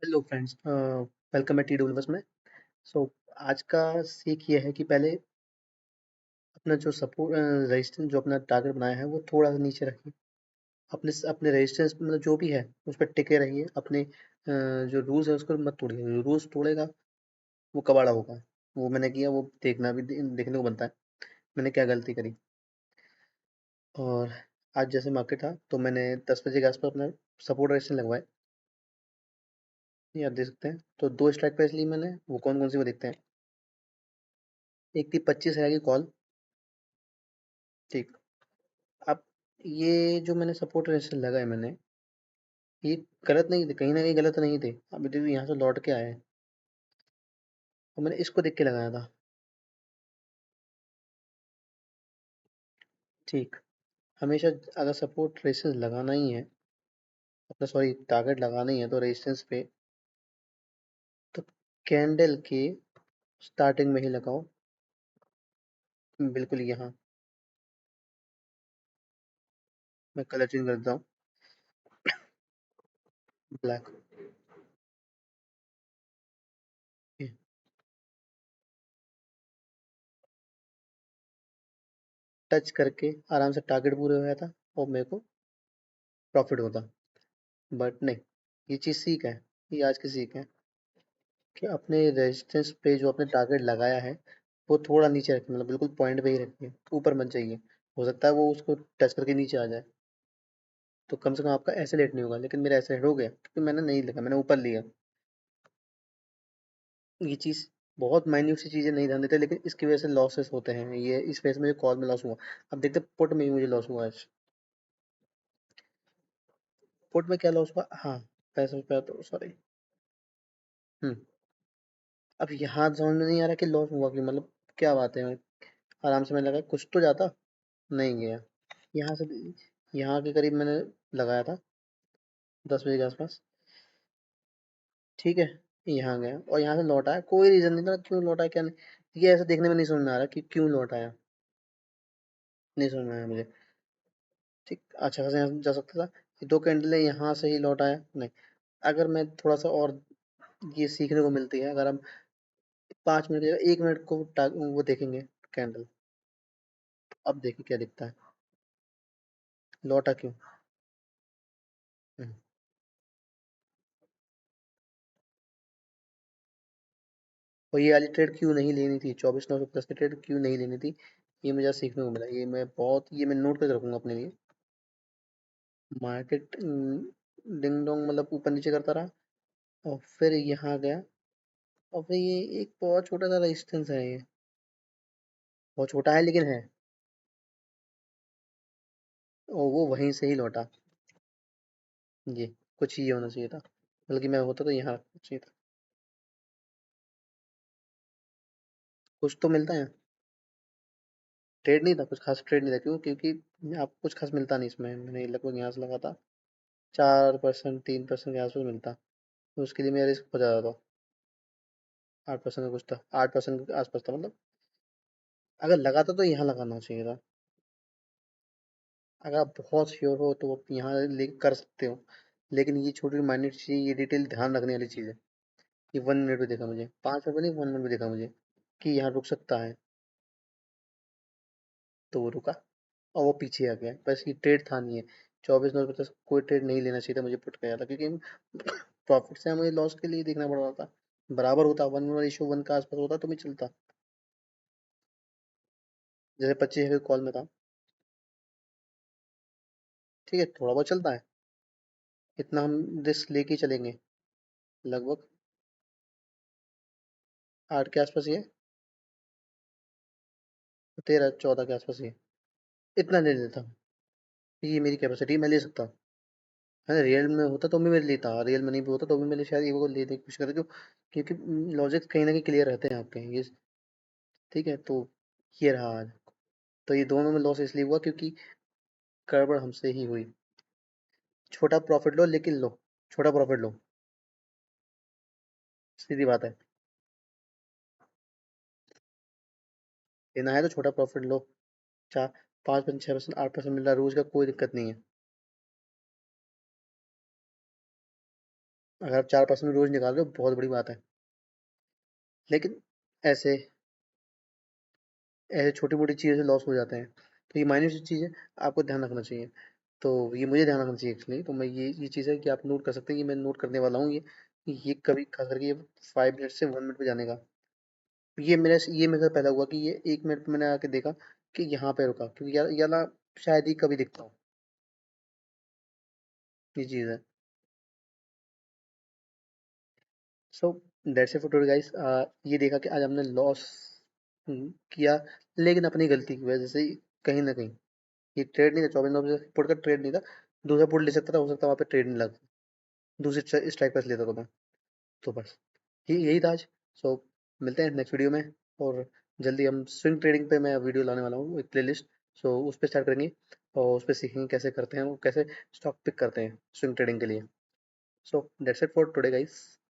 Hello friends, welcome है T W बस में। सो आज का सीख ये है कि पहले अपना जो सपोर्ट रेजिस्टेंस जो अपना टारगेट बनाया है वो थोड़ा सा नीचे रखिए। अपने अपने रेजिस्टेंस मतलब जो भी है उस पर टिके रहिए। अपने जो रूल्स है उसको मत तोड़िए। जो रूल्स तोड़ेगा वो कबाड़ा होगा। वो मैंने किया, वो देखना भी देखने को बनता है मैंने क्या गलती करी। और आज जैसे मार्केट था तो मैंने 10 बजे के आसपास अपना सपोर्ट रेजिस्टेंस लगवाए। ये आप देख सकते हैं। तो दो स्ट्राइक प्राइस ली मैंने, वो कौन कौन सी वो देखते हैं। एक थी 25,000 की कॉल। ठीक। अब ये जो मैंने सपोर्ट रेजिस्टेंस लगाए मैंने, ये गलत नहीं थे, कहीं ना कहीं गलत नहीं थे। अब देखिए यहाँ से लौट के आए हैं और मैंने इसको देख के लगाया था। ठीक। हमेशा अगर सपोर्ट रेजिस्टेंस लगाना ही है, अपना सॉरी टारगेट लगाना ही है, तो रेजिस्टेंस पे तो कैंडल के स्टार्टिंग में ही लगाओ। बिल्कुल यहाँ मैं कलर चेंज कर देता हूँ, ब्लैक। टच करके आराम से टारगेट पूरे हो जाता और मेरे को प्रॉफिट होता। बट नहीं, ये चीज़ सीख है। ये आज की सीख है कि अपने रेजिस्टेंस पे जो आपने टारगेट लगाया है वो थोड़ा नीचे रखिए, मतलब बिल्कुल पॉइंट पे ही रखिए, ऊपर मत जाइए। हो सकता है वो उसको टच करके नीचे आ जाए, तो कम से कम आपका ऐसे लेट नहीं होगा। लेकिन मेरा ऐसे लेट हो गया क्योंकि मैंने नहीं लगा, मैंने ऊपर लिया। ये चीज़ बहुत माइन्यूट सी चीज़ें नहीं ध्यान देते, लेकिन इसकी वजह से लॉसेस होते हैं। ये इस वजह से मुझे कॉल में लॉस हुआ। अब देखते पुट में भी मुझे लॉस हुआ आज। पुट में क्या लॉस हुआ, हाँ, ₹65 तो सॉरी। हम्म। अब यहाँ समझ में नहीं आ रहा कि लॉस हुआ कि मतलब क्या बात है। आराम से मैंने लगा कुछ तो जाता, नहीं गया। यहाँ से यहाँ के करीब मैंने लगाया था 10 बजे के आसपास। ठीक है। यहाँ गया और यहाँ से लौट आया, कोई रीज़न नहीं था क्यों लौटा क्या नहीं। ये ऐसे देखने में नहीं समझ में आ रहा कि क्यों लौट आया। नहीं समझ में आया मुझे। ठीक, अच्छा खासा यहाँ जा सकता था। ये दो कैंडल है, यहाँ से ही लौट आया नहीं। अगर मैं थोड़ा सा और ये सीखने को मिलती है, अगर हम 5 मिनट या 1 मिनट को वो देखेंगे कैंडल। अब देखिए क्या दिखता है, लौटा क्यों। हम्म। और ये वाली ट्रेड क्यों नहीं लेनी थी, 24,900 प्लस की ट्रेड क्यों नहीं लेनी थी, ये मुझे आज सीखने को मिला। ये मैं नोट करके रखूंगा अपने लिए। मार्केट डिंग डोंग मतलब ऊपर नीचे करता रहा और फिर यहाँ गया। और फिर ये एक बहुत छोटा सा रेजिस्टेंस है, ये बहुत छोटा है लेकिन है। और वो वहीं से ही लौटा। ये कुछ ये होना चाहिए था, बल्कि मैं होता तो यहाँ रखना चाहिए था। कुछ तो मिलता है। ट्रेड नहीं था, कुछ खास ट्रेड नहीं था। क्यों? क्योंकि आपको कुछ खास मिलता नहीं इसमें। मैंने लगभग यहाँ से लगा था 4%, 3% के आसपास मिलता, तो उसके लिए मेरा रिस्क हो जाता था। 8% का कुछ था, 8% के आसपास था मतलब। अगर लगाता तो यहाँ लगाना चाहिए था। अगर आप बहुत श्योर हो तो आप यहाँ ले कर सकते हो। लेकिन ये छोटी माइन्यूट चीज़, ये डिटेल ध्यान रखने वाली चीज़ है। ये 1 मिनट भी देखा मुझे, 5 मिनट नहीं, 1 मिनट भी देखा मुझे कि यहाँ रुक सकता है, तो वो रुका और वो पीछे आ गया। बस ये ट्रेड था नहीं है। 24,950 कोई ट्रेड नहीं लेना चाहिए था मुझे पुट किया था, क्योंकि प्रॉफिट से मुझे लॉस के लिए देखना पड़ रहा था। बराबर होता, 1:1 का आसपास होता तो मैं चलता। जैसे 25 कॉल में था। ठीक है, थोड़ा बहुत चलता है। इतना हम रिस्क लेके ही चलेंगे। लगभग 8 के आसपास ये, 13-14 के आसपास ये, इतना ले लेता हूँ। ये मेरी कैपेसिटी, मैं ले सकता हूँ। है ना, रियल में होता तो भी मैं लेता, रियल में नहीं भी होता तो भी मैं शायद ये को लेने की कोशिश करता, क्यों? क्योंकि लॉजिक कहीं ना कहीं क्लियर रहते हैं आपके ये। ठीक है, तो ये रहा आज। तो ये दोनों में लॉस इसलिए हुआ क्योंकि गड़बड़ हमसे ही हुई। छोटा प्रॉफिट लो, लेकिन लो, छोटा प्रॉफिट लो, सीधी बात है। लेना है तो छोटा प्रॉफिट लो। 4, 5%, 6%, 8% मिल रहा है रोज का, कोई दिक्कत नहीं है। अगर आप 4% रोज निकाल रहे हो बहुत बड़ी बात है। लेकिन ऐसे ऐसे छोटी मोटी चीज़ों से लॉस हो जाते हैं, तो ये माइन्यूट सी चीज़ है, आपको ध्यान रखना चाहिए। तो ये मुझे ध्यान रखना चाहिए एक्चुअली, तो मैं ये चीज़ है कि आप नोट कर सकते हैं कि मैं नोट करने वाला हूँ ये कभी खास करके ये 5 मिनट से 1 मिनट पे जाने का। ये मेरे साथ पहला हुआ कि ये 1 मिनट पे मैंने आके देखा कि यहाँ पे रुका, क्योंकि यार ना शायद ही कभी दिखता हूँ। ये चीज़ है। So that's it for today guys. ये देखा कि आज हमने लॉस किया, लेकिन अपनी गलती की वजह से ही कहीं ना कहीं। ये ट्रेड नहीं था, 24 फुट का ट्रेड नहीं था। दूसरा फुट ले सकता था, हो सकता वहाँ पे ट्रेड नहीं लगता, दूसरी स्ट्राइक पर लेता तो मैं। तो बस यही था आज। सो मिलते हैं नेक्स्ट वीडियो में। और जल्दी हम स्विंग ट्रेडिंग पे मैं वीडियो लाने वाला हूँ, एक प्लेलिस्ट। सो उस पर स्टार्ट करेंगे और उस पर सीखेंगे कैसे करते हैं वो, कैसे स्टॉक पिक करते हैं स्विंग ट्रेडिंग के लिए। So that's it for today guys.